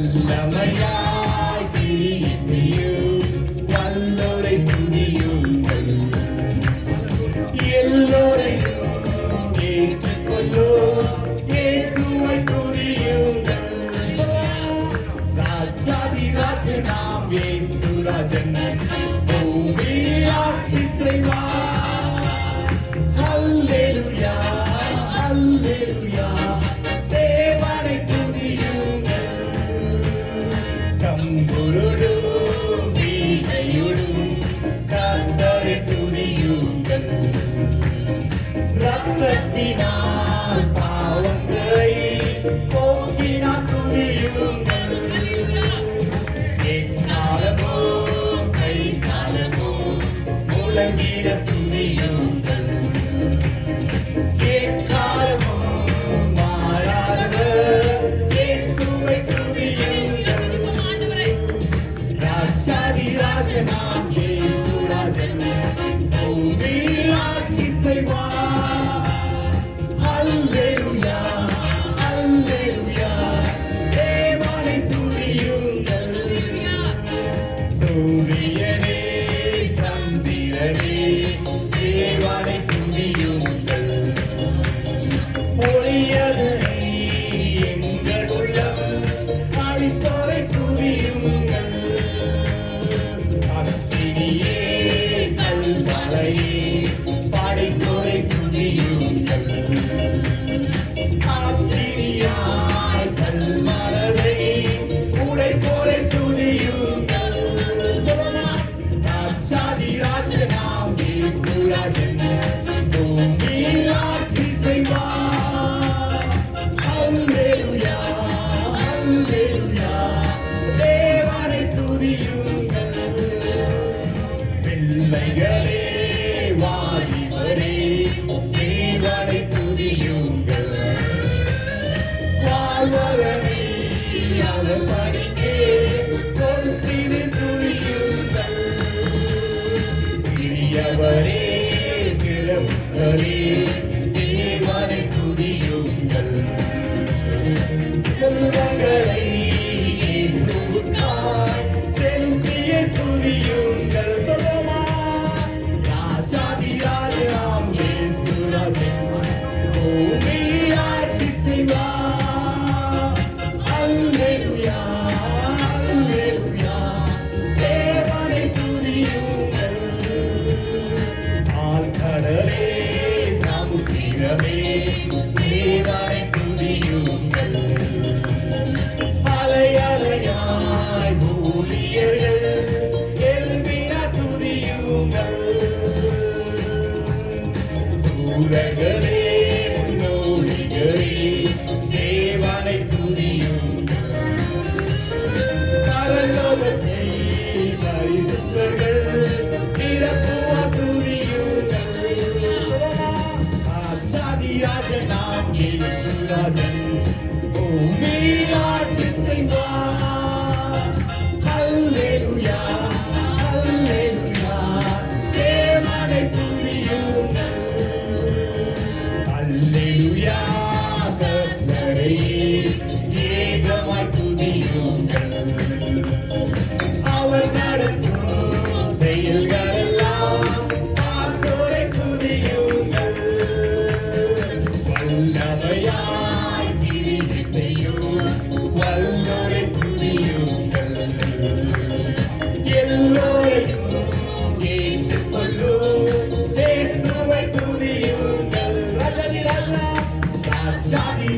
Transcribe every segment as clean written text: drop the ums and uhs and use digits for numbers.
வல்லமையாய் கிரியை செய்யும் வல்லோரை துதியுங்கள். எல்லோரையும் ஏற்றுக்கொள்ளும் இயேசுவை துதியுங்கள். ராஜாதி ராஜனாம் இயேசு ராஜன் பூமியில் ஆட்சி செய்வார். அல்லேலூயா அல்லேலூயா தேவனை துதியுங்கள். தம்புருடும் வீணையுடும் கர்த்தரை துதியுங்கள். ரத்தத்தினால் பாவங்களை போக்கினார் துதியுங்கள். எக்காலமும் கை காலமும் முழங்கிட துதியுங்கள். எக்காலமும் மாறாதவர் இயேசுவை துதியுங்கள். ராஜாதி ராஜனாம் இயேசு ராஜன் பூமியில் ஆட்சி செய்வார். அல்லேலூயா அல்லேலூயா தேவனை துதியுங்கள். சூரியனே சந்திரனே தேவனை துதியுங்கள். ஒளியதனை எங்கள் உள்ளம் அழித்தோரை துதியுங்கள். அக்கினியே கல்மலையே படைத்தோரை துதியுங்கள். அக்கினியாய் கல்மலரை உடைத்தோரை துதியுங்கள். ராஜாதி ராஜனாம் இயேசு ராஜன் பூமியில் ஆட்சி செய்வார். அல்லேலூயா அல்லேலூயா தேவனை துதியுங்கள். பிள்ளைகளே வாலிபரே தேவனை துதியுங்கள். வாழ்வதனை அவர் பணிக்கே கொடுத்திடு துதியுங்கள். பிரியவரே கிழவரே தேவனை துதியுங்கள். செல்வங்களை இயேசுவுக்காய் செலுத்திய துதியுங்கள். சொல்லுமா ராஜாதி ராஜனாம் இயேசு ராஜன் பூமியில் ஆட்சி செய்வார். அல்லேலூயா அல்லேலூயா தேவனை துதியுங்கள். ஆழ்கடலே சமுத்திரமே தேவனை துதியுங்கள். அலை அலையாய் ஊழியர்கள் எழும்பினார் துதியுங்கள். தூரர்களே முன்னோடிகளே தேவனை துதியுங்கள். பரலோகத்தை பரிசுத்தர்கள் நிரப்புவார் துதியுங்கள். ராஜாதி ராஜனாம் இயேசு ராஜன் பூமியில் ஆட்சி செய்வார். அல்லேலூயா அல்லேலூயா தேவனை துதியுங்கள். அல்லேலூயா கர்த்தரையே ஏகமாய் துதியுங்கள். அவர் நடத்தும் செயல்களெல்லாம் பார்த்தோரை துதியுங்கள். வல்லமையாய் கிரியை செய்யும் வல்லோரை துதியுங்கள். எல்லோரையும் ஏற்றுக்கொள்ளும் இயேசுவை துதியுங்கள். ராஜாதி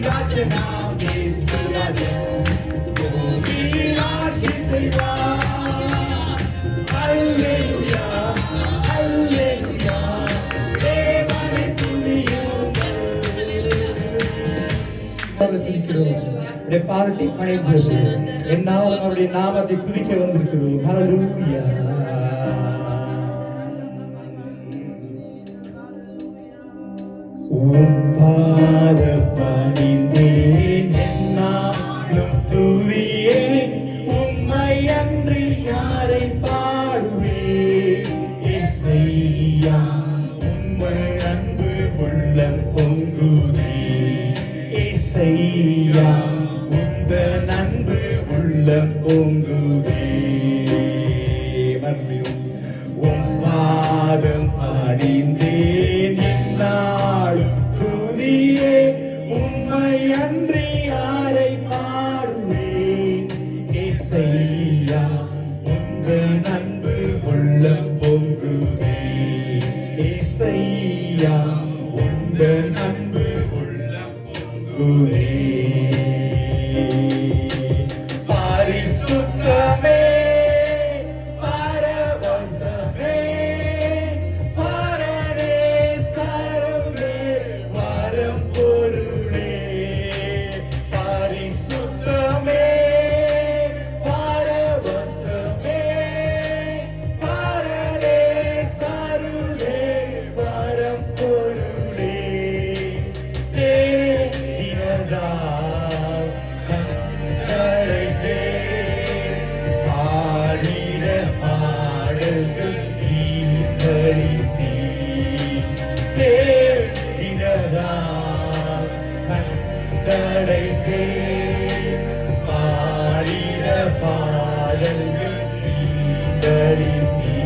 ராஜனாம் இயேசு ராஜன் பூமியில் ஆட்சி செய்வார். அல்லேலூயா அல்லேலூயா தேவனை துதியுங்கள். பாதத்தை பணிந்து என்னால் அவருடைய நாமத்தை துதிக்க வந்திருக்கிறோம். ஹல்லேலூயா. பாத பணிந்தேன் என்னாலும் துதியே உம்மை அன்றி யாரை பாடுவேன். இசையா உம்மை அன்பு உள்ளம் பொங்குதே. இசையா உந்த அன்பு உள்ள உள்ளம் பொங்குதே. மறுபடியும் உம் பாதம் அணிந்தேன் என்னாலும் துதியே உம்மை அன்றி யாரை பாடுவேன். இசையா உந்தன் அன்பு உள்ளம் பொங்குதே. இசையா உந்தன் அன்பு உள்ளம் பொங்குதே. பரிசுத்தமே பரவசமே பரனே சர்வே வரம் பொருளே. பரிசுத்தமே பரவசமே பரனே சர்வே வரம் பொருளே. தேடினதா பாடிட பாடல்கள் தீர்த்தளித்தீ. தேடினதா கண்டடைத்தே பாடிட பாடல்கள் தீர்த்தளித்தீ.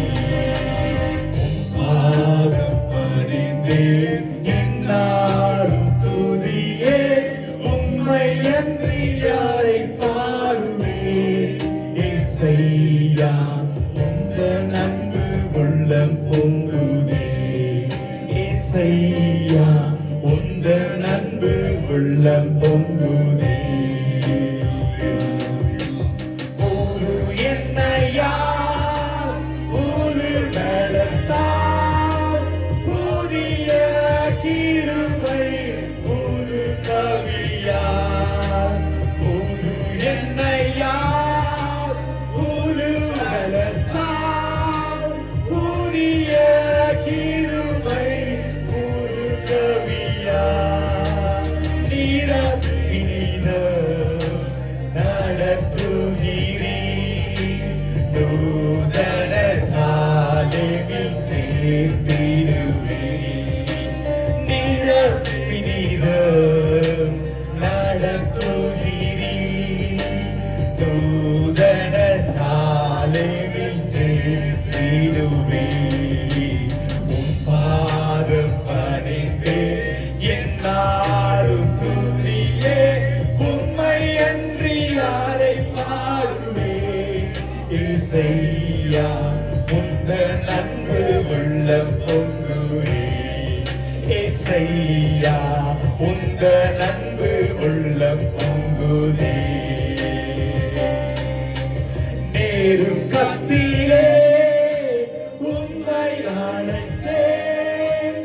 பாதம் பணிந்தேன் என்னாலும் துதியே உம்மை அன்றி யாரை பாடுவேன். இசையா உந்தன் அன்பு உள்ளம் பொங்குதே. இசையா உந்தன் அன்பு உள்ளம் பொங்குதே. ஒரு என்னையா ஒரு பலத்தால் புதிய கிருபை புது கவியால் புது என்னையா புது பலத்தால் புதிய கிருபை புது கவியால் நிரப்பினித நடத்துகிறீர். நூதன சாலையில் சேர்த்திடுவீர். நிரப்பினித நடத்துகிறீர். நூதன சாலையில் சேர்த்திடுவீர். உம் பாதம் பணிந்து என்னாலும் துதியே உம்மை அன்றி யாரை பாடுவேன். இசையா உந்தன் அன்பு உள்ளம் பொங்குதே. இசையா உந்தன் அன்பு உள்ளம் பொங்குதே. நெருக்கத்திலே உம்மை அழைத்தேன்.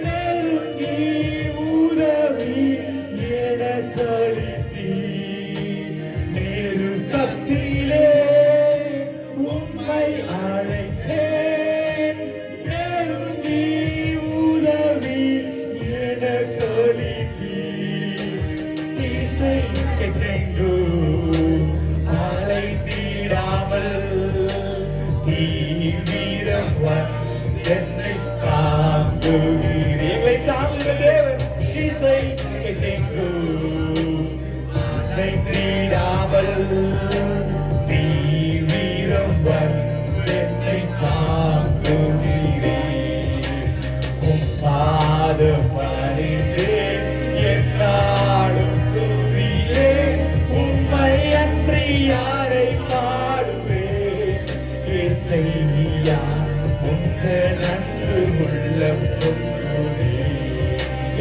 நெருங்கி உதவி எனக்களித்தீர். நெருக்கத்திலே உம்மை அழைத்தேன். நெருங்கி உதவி எனக்களித்தீர். இசை கேட்டெங்கோ அலைத்திடாமல் தீவிரம் என்னை தாங்குகிறீர். எங்களை தாங்குகிற தேவன். இசை கேட்டெங்கோ அலைத்திடாமல் தீவிரம் என்னை தாங்குகிறீர். உம் பாதம் பணிந்தேன் என்னாலும் துதியே உம்மை அன்றி யாரை பாடுவேன். இசையா உந்தன் அன்பு உள்ளம் பொங்குதே.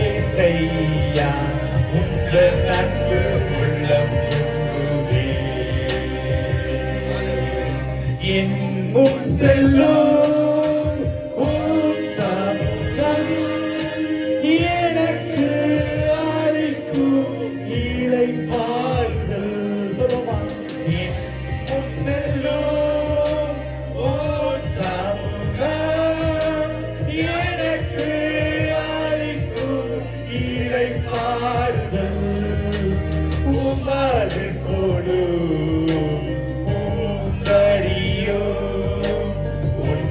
இசையா உந்தன் அன்பு உள்ளம் பொங்குதே. என் முன் செல்லும் உம் சமூகம் எனக்கு அளிக்கும் இளைப்பாறுதல். சொல்லுமா. என் முன் செல்லும் உம் சமூகம் எனக்கு அளிக்கும் இளைப்பாறுதல். உமது கொடு உம் தடியோ உன்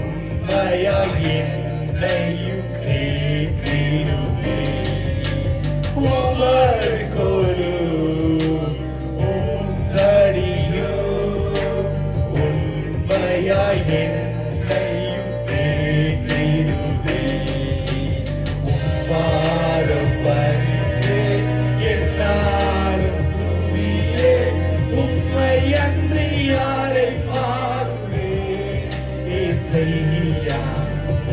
என்னையும் தேற்றிடுவே. உம்பாதம் பணிந்து என்னாலும் துதியே. உம்மை அன்றி யாரை பாடுவேன்? இசையா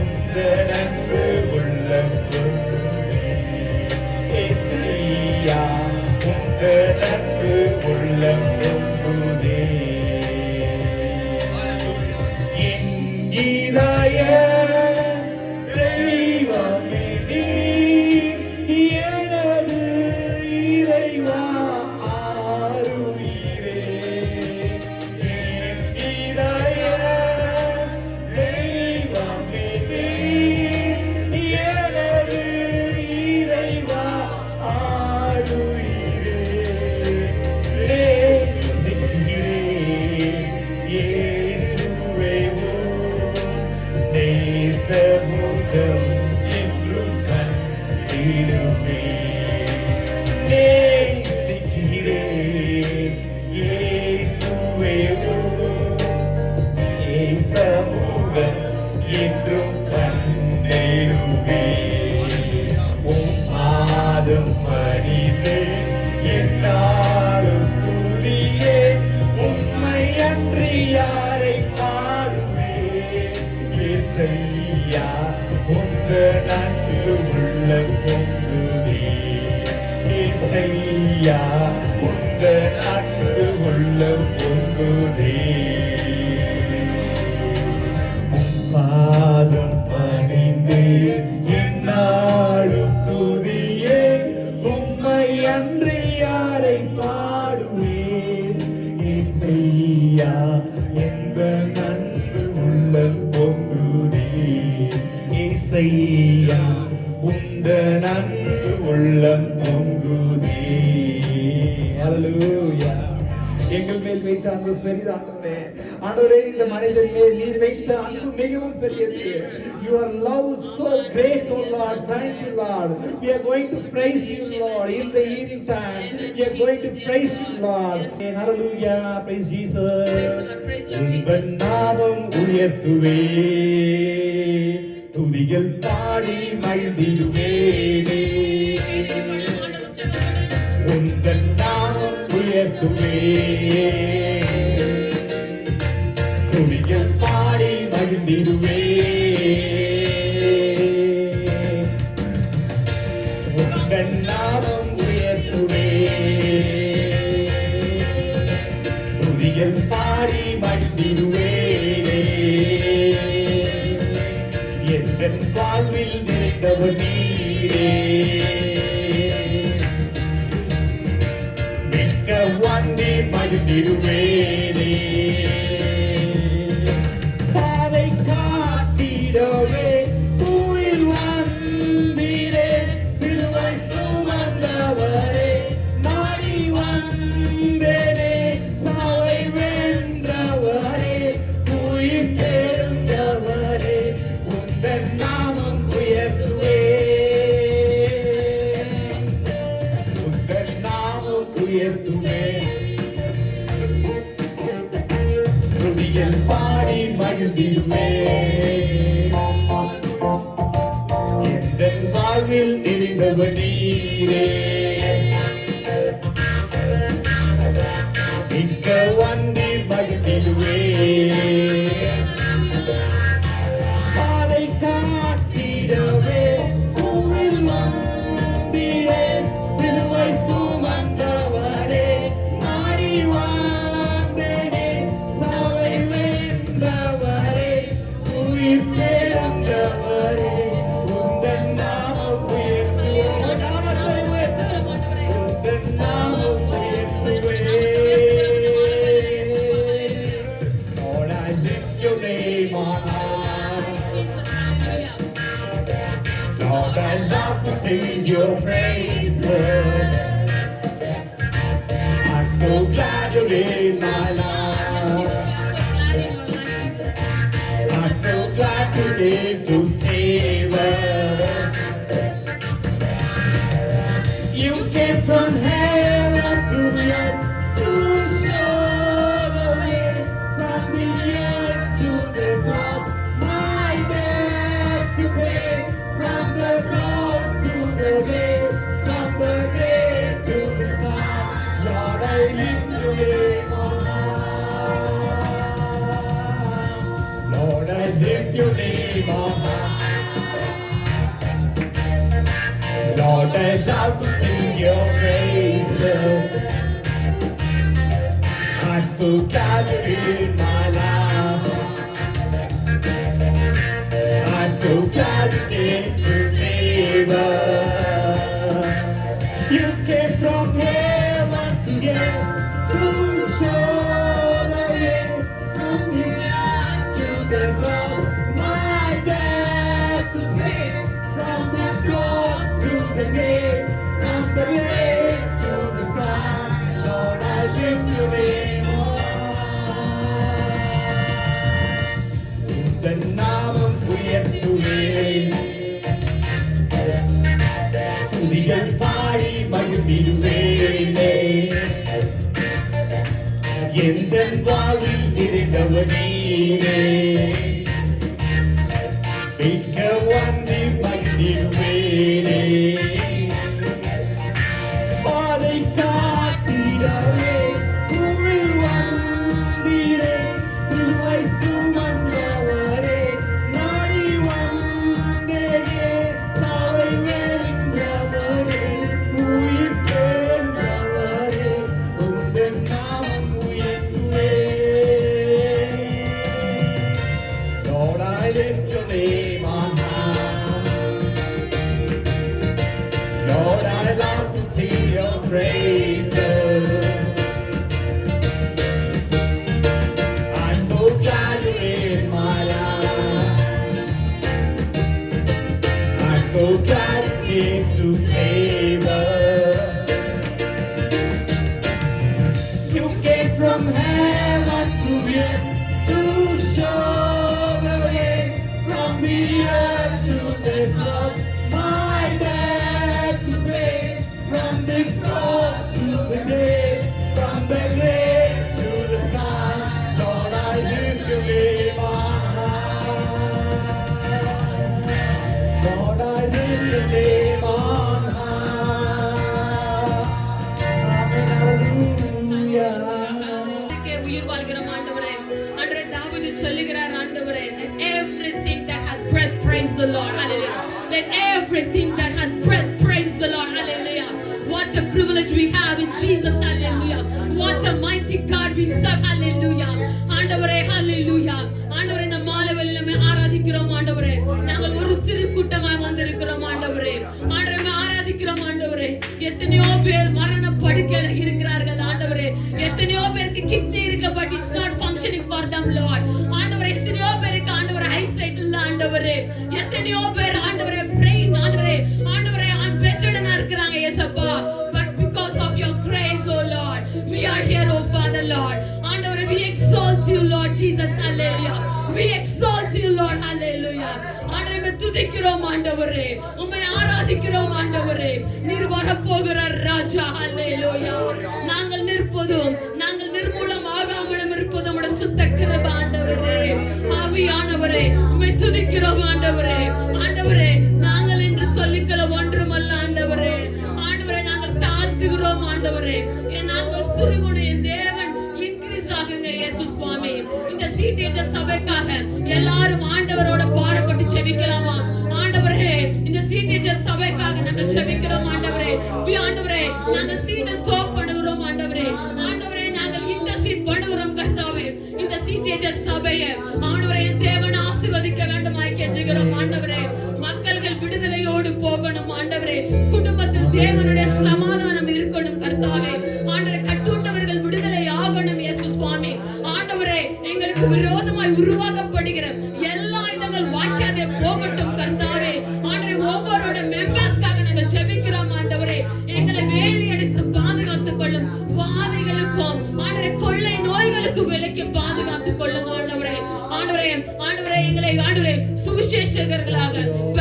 உந்த நன்பு உள்ளம் கொண்டுவே. இசையா உந்த நன்பு உள்ளம் கொண்டுதே. என் இதய தெய்வமே நீர், எனது இறைவா ஆருயிரே. என் இதய தெய்வமே நீர், எனது இறைவா ஆருயிரே. நேசிக்கிறேன் இயேசுவே உம் நேசமுகம் என்றும் கண்டிடுவேன். நேசிக்கிறேன் இயேசுவே உம் நேசமுகம் என்றும் கண்டிடுவேன். உம் பாதம் பணிந்து என்னாலும் துதியே. உம்மை அன்றி யாரை பாடுவேன்? இசையா உந்த நன்பு உள்ளம் பொங்குதே. இசையா உந்த நன்பு உள்ளம் பொங்குதே. பாதம் பணிந்து என்னாலும் துதியே. உம்மை அன்றி யாரை பாடுவேன்? இசையா எந்த நன்பு உள்ளம் பொங்குதே. இசையா உந்த நன்பு உள்ளம் பொங்குதே. ஹல்லேலூயா. எங்கள் மேல் வைத்த அன்பு பெரிது ஆண்டவரே. ஆண்டவரே, இந்த மனிதன் மேல் நீர் வைத்த அன்பு மிகவும் பெரியது. Your love is so great, O Lord. Thank you, Lord. We are going to praise you, Lord, in the evening time. We are going to praise you, Lord. Hallelujah. Praise Jesus. உங்கள் நாமம் உயர்த்துவே, துதிகள் பாடி மகிழ்ந்திடுவேனே. உங்கள் நாமம் உயர்த்துவே, துதிகள் பாடி மகிழ்ந்திடுவே. உங்கள் நாமம் உயர்த்துவே, துதிகள் பாடி மகிழ்ந்திடுவேனே. எங்கள் வாழ்வில் நிறைந்தவர் நீரே. மிக்க வண்டி மகிழ்ந்திடுவேனே. பாதை காட்டிடவே தூயில் வந்தீரே. சிலுவை சுமந்தவரே நாடி வந்தேனே. சாவை வென்றவரே உயிர் தெரிந்தவரே. உந்தன் நாமம் உயர்த்துவே, உந்தன் நாமம் உயர்த்துவே. துதிகள் பாடி மகிழ்ந்திடுவே. எந்தன் வாழ்வில் நிறைந்தவர் நீரே. மிக்க வண்டி மகிழ்ந்திடுவே. பாதை காட்டிடவே பூவில் வந்தீரே. சிலுவை சுமந்தவரே நாடி வந்தேனே. சாவை வென்றவரே உயிர் தெரிந்தவரே. உந்தன் நாமம் உயர்த்துவே, உந்தன் நாமம் உயர்த்துவே. Lord, I lift your name on high. Lord, I love to sing your praises. I'm so glad you're in my life. I'm so glad you came to save us. You came from heaven to earth to show the way from the earth to the lift your name on high. Lord, I love to sing your praises. I'm so glad you're in my life. I'm so glad you came to save us. You came from heaven to earth to show the way from the earth to the cross. My debt to pay, from the cross to the grave, from the grave to the sky. Lord, I lift your name on high. உந்தன் நாமம் உயர்த்துவேன், துதிகள் பாடி மகிழ்ந்திடுவேனே. எந்தன் வாழ்வில் நிறைந்தவனே, மிக்க வந்து மகிழ்ந்திடுவேனே. பாதை காத்திடவே உம்மில் வந்தீரே, சிலுவை சுமந்தவரே, நாடி வந்தேனே. சாவை வென்றவரே, உயிர் பெற்றவரே, உந்தன் நாமம் உயர்த்துவேன். Lord, I lift your name on high. Lord, I love to sing your praises. I'm so glad you're in my life. I'm so glad you came to save us. You came from heaven to earth to show the way, from the earth to the cross. My debt to pay, from the cross to the grave, from the grave to the sky. Lord, I lift your name on high. Lord, I lift your name on high. Amen. Hallelujah. இதுக்கே உயிர் வாழ்கிற ஆண்டவரே, அன்றே தாவீது சொல்லுகிறார் ஆண்டவரே, let everything that hath breath praise the Lord. Hallelujah. Let everything that hath breath praise the Lord. Hallelujah. What a privilege we have in Jesus. Hallelujah. What a mighty God we serve. Hallelujah. ஆண்டவரே, hallelujah. ஆண்டவரே, இந்த மாலை வேளையிலே ஆராதிக்கிறோம் ஆண்டவரே. நாங்கள் ஒரு சிறு கூட்டமாய் வந்திருக்கிறோம் ஆண்டவரே. ஆண்டவரே, ஆராதிக்கிறோம் ஆண்டவரே. எத்தனையோ பேர் மரண படுக்கையில இருக்கிறார்கள் ஆண்டவரே. எத்தனையோ பேருக்கு கிட்னி இருக்கு, but it's not functioning for them, Lord. ஆண்டவரே, எத்தனையோ பேருக்கு ஆண்டவரே ஐசைட் இல்ல ஆண்டவரே. எத்தனையோ பேர் ஆண்டவரே பிரெயின் ஆண்டவரே bedridden-ஆ இருக்கிறாங்க இயேசப்பா. But because of your grace, oh Lord, we are here, oh Father, Lord. ஆண்டவரே, we exalt you, Lord Jesus. Hallelujah. We exalt you, Lord. Hallelujah. ஆண்டவரே, உம்மை துதிக்கிறோம் ஆண்டவரே. உம்மை ஆராதிக்கிறோம் ஆண்டவரே. நீர் வரப்போகிற ராஜா. Hallelujah. நாங்கள் நிற்பதும், நாங்கள் நிர்மூலம் ஆகாமலும் இருப்பதும் உம்முடைய சுத்த கிருபை ஆண்டவரே. ஆவியானவரே, உம்மை துதிக்கிறோம் ஆண்டவரே. ஆண்டவரே, நாங்கள் என்று சொல்லிக்கொள்ள ஒன்றுமல்ல ஆண்டவரே. ஆண்டவரே, நாங்கள் தாழ்த்துகிறோம் ஆண்டவரே. நாங்கள் சிறுகுணம் என் தேவன் இன்க்ரீஸ் ஆகுங்க இயேசு சுவாமி. இந்த சிடிஜே சபைக்காக எல்லாரும் ஆண்டவரோட பாடுபட்டு ஜெபிக்கலாமா ஆண்டவரே? இந்த சிடிஜே சபைக்காக நாங்கள் ஜெபிக்கிறோம் ஆண்டவரே. ஆண்டவரே, நாங்கள் சீட்டை சோப் பண்ணுகிறோம் ஆண்டவரே. ஆண்டவரே, நாங்கள் இன்டர்சீட் பண்ணுகிறோம் கர்த்தாவே. இந்த சிடிஜே சபையை ஆண்டவரே என் தேவன் ஆசீர்வதிக்க வேண்டுமாய் கெஞ்சுகிறோம் ஆண்டவரே. மக்கள்கள் விடுதலையோடு போகணும் ஆண்டவரே. குடும்பத்தில் தேவனுடைய சமாதானம் இருக்கணும் கர்த்தாவே. ஆண்டவரே, கட்டுண்டவர்கள் விடுதலை ஆகணும் இயேசு சுவாமி. ஆண்டவரே, எங்களுக்கு விரோதமாய் உருவாக்கப்படுகிற எல்லா இடங்கள் வாய்க்காதே போகட்டும் கர்த்தாவே. ஆண்டவரே, ஒவ்வொருவரோட மெம்பர்ஸ்க்காக நாங்கள் ஜெபிக்கிறோம் ஆண்டவரே. எங்களை வேலி அடித்து பாதுகாத்துக் கொள்ளும். வாதைகளுக்கும் ஆண்டவரே கொள்ளை நோய்களுக்கு விலக்கி பாதுகாத்துக் கொள்ளும் ஆண்டவரே. ஆண்டவரே, ஆண்டவரே, எங்களை ஆண்டவரே சுவிசேஷகர்களாக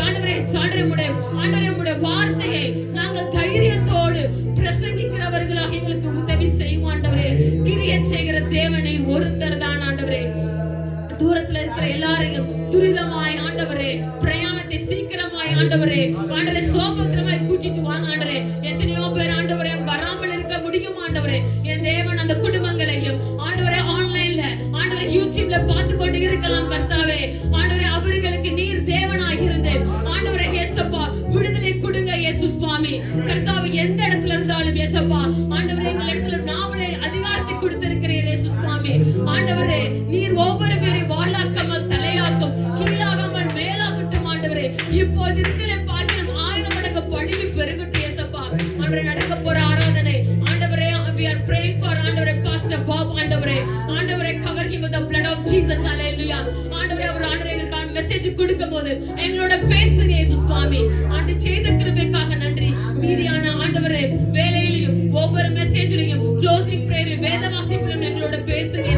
ஆண்டவரே ஆண்டவரே வார்த்தையை நாங்கள் தைரியத்தோடு பிரசங்கிக்கிறவர்களாக எங்களுக்கு உதவி செய்யும் ஆண்டவரே. கிரியை செய்கிற தேவனை ஒருத்தர் தான் ஆண்டவரே. தூரத்துல இருக்கிற எல்லாரையும் துரிதமாய் ஆண்டவரே, பிரயாணத்தை சீக்கிரமாய் ஆண்டவரே, ஆண்டவரே சோபத்திரமாய் கூட்டிட்டு வாங்க ஆண்டவரே. எத்தனையோ பேர் ஆண்டவரே வராமல் இருக்க முடியும் ஆண்டவரே. என் தேவன் அந்த குடும்பங்களையும் ஆண்டவரே ஆன்லைன்ல ஆண்டவரே யூடியூப்ல பார்த்து கொண்டு இருக்கலாம் கர்த்தாவே. ஆண்டவரே ஒவ்வொரு பேரையும் வாழாக்காமல் தலையாக்கும், கீழாகாமல் மேலாகட்டும் ஆண்டவரே. இப்போது இருக்கிற பாக்கியம் 1000 மடங்கு பழிவு பெருகட்டும் ஏசப்பா. ஆண்டவரே நடக்க போற ஆராதனை ஆண்டவரே, we are praying for ஆண்டவரே Pastor Bob ஆண்டவரே. ஆண்டவரே cover him with the blood of Jesus. Hallelujah. ஆண்டவரே அவர் ஆண்டவரே எங்களுக்கான மெசேஜ் கொடுக்கும்போது எங்களோட பேசுங்க இயேசு சுவாமி. ஆண்டு செய்த கிருபைக்காக நன்றி. மீதியான ஆண்டவரே வேலையிலும் ஒவ்வொரு மெசேஜ்லயும் க்ளோசிங் பிரேயர்லயும் வேத வாசிப்பிலும் எங்களோட பேசுங்க